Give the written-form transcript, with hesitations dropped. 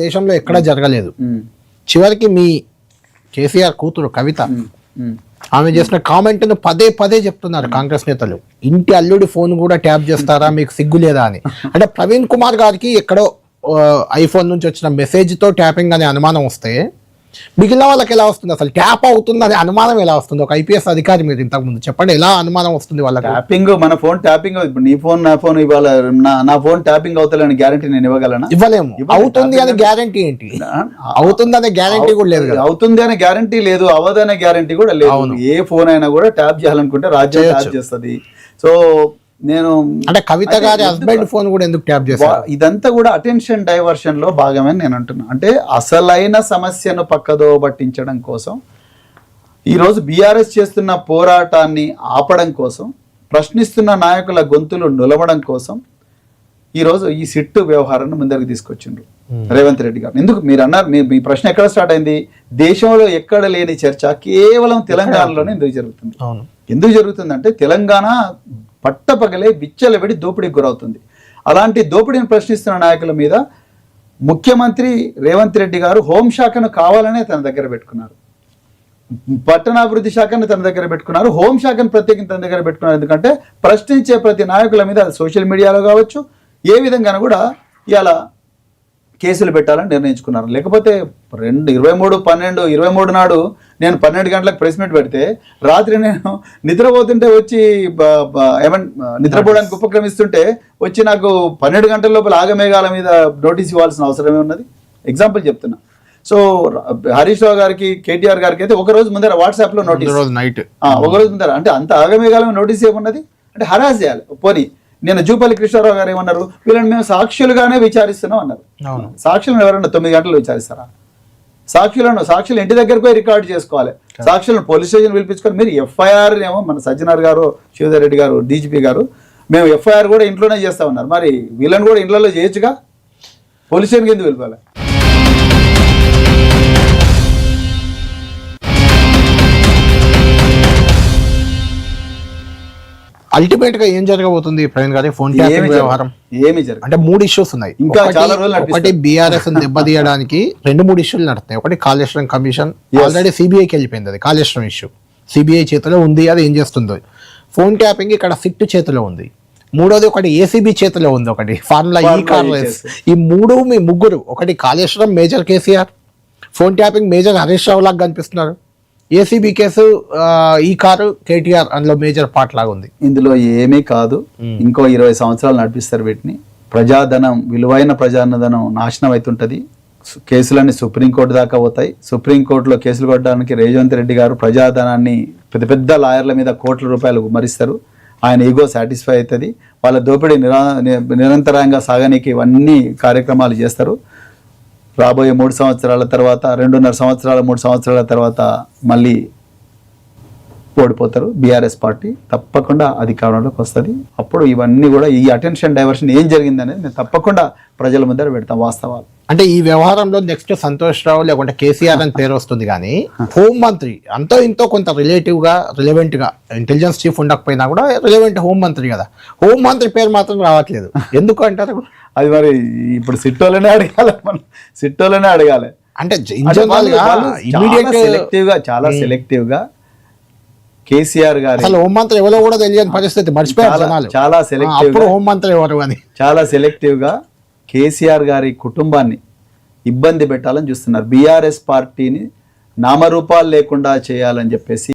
దేశంలో ఎక్కడా జరగలేదు. చివరికి మీ కేసీఆర్ కూతురు కవిత ఆమె చేసిన కామెంట్ ను పదే పదే చెప్తున్నారు కాంగ్రెస్ నేతలు. ఇంటి అల్లుడి ఫోన్ కూడా ట్యాప్ చేస్తారా, మీకు సిగ్గు లేదా అని. అంటే ప్రవీణ్ కుమార్ గారికి ఎక్కడో ఐఫోన్ నుంచి వచ్చిన మెసేజ్ తో ట్యాపింగ్ అనే అనుమానం వస్తే మిగిలిన వాళ్ళకి ఎలా వస్తుంది? అసలు ట్యాప్ అవుతుంది అనే అనుమానం ఎలా వస్తుంది? ఒక ఐపీఎస్ అధికారి మీరు ఇంతకు ముందు చెప్పండి, ఎలా అనుమానం వస్తుంది వాళ్ళకి? ట్యాపింగ్, మన ఫోన్ ట్యాపింగ్, ఇప్పుడు నీ ఫోన్ నా ఫోన్ ఇవాళ నా ఫోన్ ట్యాపింగ్ అవుతాలని గ్యారంటీ నేను ఇవ్వగలనా? ఇవ్వలేము. అవుతుంది అనే గ్యారంటీ ఏంటి? అవుతుంది అనే గ్యారంటీ కూడా లేదు. అవుతుంది అనే గ్యారంటీ లేదు, అవ్వదనే గ్యారంటీ కూడా లేదు. ఏ ఫోన్ అయినా కూడా ట్యాప్ చేయాలనుకుంటే రాజ్యం ట్యాప్ చేస్తుంది. సో నేను అంటే కవిత గారి హస్బెండ్ ఫోన్ కూడా ఎందుకు ట్యాప్ చేస్తారు? ఇదంతా కూడా అటెన్షన్ డైవర్షన్ లో భాగమే నేను అంటున్నా. అంటే అసలైన సమస్యను పక్కదో పట్టించడం కోసం, ఈరోజు బీఆర్ఎస్ చేస్తున్న పోరాటాన్ని ఆపడం కోసం, ప్రశ్నిస్తున్న నాయకుల గొంతులు నిలవడం కోసం ఈరోజు ఈ సిట్టు వ్యవహారాన్ని ముందరికి తీసుకొచ్చిండ్రు రేవంత్ రెడ్డి గారు. ఎందుకు మీరు అన్నారు, మీ ప్రశ్న ఎక్కడ స్టార్ట్ అయింది? దేశంలో ఎక్కడ లేని చర్చ కేవలం తెలంగాణలోనే ఎందుకు జరుగుతుంది? ఎందుకు జరుగుతుంది అంటే తెలంగాణ పట్టపగలే విచ్చలబడి దోపిడీకి గురవుతుంది. అలాంటి దోపిడీని ప్రశ్నిస్తున్న నాయకుల మీద ముఖ్యమంత్రి రేవంత్ రెడ్డి గారు హోంశాఖను కావాలనే తన దగ్గర పెట్టుకున్నారు, పట్టణాభివృద్ధి శాఖను తన దగ్గర పెట్టుకున్నారు, హోంశాఖను ప్రత్యేకించి తన దగ్గర పెట్టుకున్నారు. ఎందుకంటే ప్రశ్నించే ప్రతి నాయకుల మీద సోషల్ మీడియాలో కావచ్చు, ఏ విధంగా కూడా ఇలా కేసులు పెట్టాలని నిర్ణయించుకున్నారు. లేకపోతే 23/12/23 నాడు నేను 12 గంటలకు ప్రెస్ మీట్ పెడితే రాత్రి నేను నిద్రపోతుంటే వచ్చి నిద్రపోవడానికి ఉపక్రమిస్తుంటే వచ్చి నాకు 12 గంటల లోపల ఆగమేఘాల మీద నోటీస్ ఇవ్వాల్సిన అవసరమే ఉన్నది. ఎగ్జాంపుల్ చెప్తున్నా. సో హరీష్ రావు గారికి, కేటీఆర్ గారికి అయితే ఒక రోజు ముందర వాట్సాప్ లో నోటీస్, ఒక రోజు ముందర. అంటే అంత ఆగమేఘాల నోటీస్ ఏమున్నది? అంటే హరాస్ చేయాలి. పోనీ నేను జూపల్లి కృష్ణారావు గారు ఏమన్నారు, వీళ్ళని మేము సాక్షులుగానే విచారిస్తున్నాం అన్నారు. సాక్షులను ఎవరన్నా 9 గంటలు విచారిస్తారా? సాక్షులు ఇంటి దగ్గరకు పోయి రికార్డు చేసుకోవాలి. సాక్షులను పోలీస్ స్టేషన్ పిలిపించుకొని మీరు ఎఫ్ఐఆర్ ఏమో మన సజ్జనార్ గారు, శివధర్ రెడ్డి గారు, డీజీపీ గారు మేము ఎఫ్ఐఆర్ కూడా ఇంట్లోనే చేస్తా ఉన్నారు. మరి వీళ్ళని కూడా ఇంట్లో చేయొచ్చుగా, పోలీస్ స్టేషన్కి ఎందుకు వెళ్ళిపోవాలి? అల్టిమేట్ గా ఏం జరగబోతుంది ప్రవీణ్ గారి? ఫోన్ ట్యాపింగ్ వ్యవహారం ఏమి జరగదు. అంటే 3 ఇష్యూస్ ఉన్నాయి. ఇంకా చాలా రోజులు ఒకటి బీఆర్ఎస్ దెబ్బతీయడానికి 2-3 ఇష్యూలు నడుతున్నాయి. ఒకటి కాళేశ్వరం కమిషన్ ఆల్రెడీ సిబిఐకి వెళ్ళిపోయింది. అది కాళేశ్వరం ఇష్యూ సిబిఐ చేతిలో ఉంది, అది ఏం చేస్తుందో. ఫోన్ ట్యాపింగ్ ఇక్కడ సిట్ చేతిలో ఉంది. మూడోది ఒకటి ఏసీబీ చేతిలో ఉంది, ఒకటి ఫార్ములా ఈ కార్ రేస్. ఈ మీ ముగ్గురు, ఒకటి Kaleshwaram major KCR, phone tapping major Harish Rao లాగా కనిపిస్తున్నారు, ఏసీబీ కేసు ఈ కారు కేటీఆర్ అందులో మేజర్ పార్ట్ లాగా ఉంది. ఇందులో ఏమీ కాదు. ఇంకో 20 సంవత్సరాలు నడిపిస్తారు వీటిని. ప్రజాధనం, విలువైన ప్రజాధనం నాశనం అవుతుంటది. కేసులన్నీ సుప్రీంకోర్టు దాకా పోతాయి. సుప్రీంకోర్టులో కేసులు కొట్టడానికి రేవంత్ రెడ్డి గారు ప్రజాధనాన్ని పెద్ద పెద్ద లాయర్ల మీద కోట్ల రూపాయలు మరిస్తారు. ఆయన ఈగో సాటిస్ఫై అవుతుంది. వాళ్ళ దోపిడీ నిరంతరంగా సాగనీకి ఇవన్నీ కార్యక్రమాలు చేస్తారు. రాబోయే 3 సంవత్సరాల తర్వాత, 2.5 సంవత్సరాలు 3 సంవత్సరాల తర్వాత మళ్ళీ ఓడిపోతారు. బీఆర్ఎస్ పార్టీ తప్పకుండా అధికారంలోకి వస్తుంది. అప్పుడు ఇవన్నీ కూడా, ఈ అటెన్షన్ డైవర్షన్ ఏం జరిగింది అనేది నేను తప్పకుండా ప్రజల ముందర పెడతాం వాస్తవాలు. అంటే ఈ వ్యవహారంలో నెక్స్ట్ సంతోష్ రావు లేకుంటే కేసీఆర్ అని పేరు వస్తుంది, కానీ హోంమంత్రి అంతో ఇంతో కొంత రిలవెంట్ గా ఇంటెలిజెన్స్ చీఫ్ ఉండకపోయినా కూడా రిలవెంట్ హోంమంత్రి కదా. హోంమంత్రి పేరు మాత్రం రావట్లేదు, ఎందుకు అంటారు? అది మరి ఇప్పుడు సిట్టోలనే అడగాలి, మనం సిట్టోలనే అడగాలి. అంటే చాలా సెలెక్టివ్ గా కేసీఆర్ గారు అసలు హోంమంత్రి ఎవరో కూడా తెలియని పరిస్థితి, మర్చిపోయారు. చాలా సెలెక్టివ్ హోంమంత్రి ఎవరు అని చాలా సెలెక్టివ్ గా కేసీఆర్ గారి కుటుంబాన్ని ఇబ్బంది పెట్టాలని చూస్తున్నారు. బీఆర్ఎస్ పార్టీని నామరూపాలు లేకుండా చేయాలని చెప్పేసి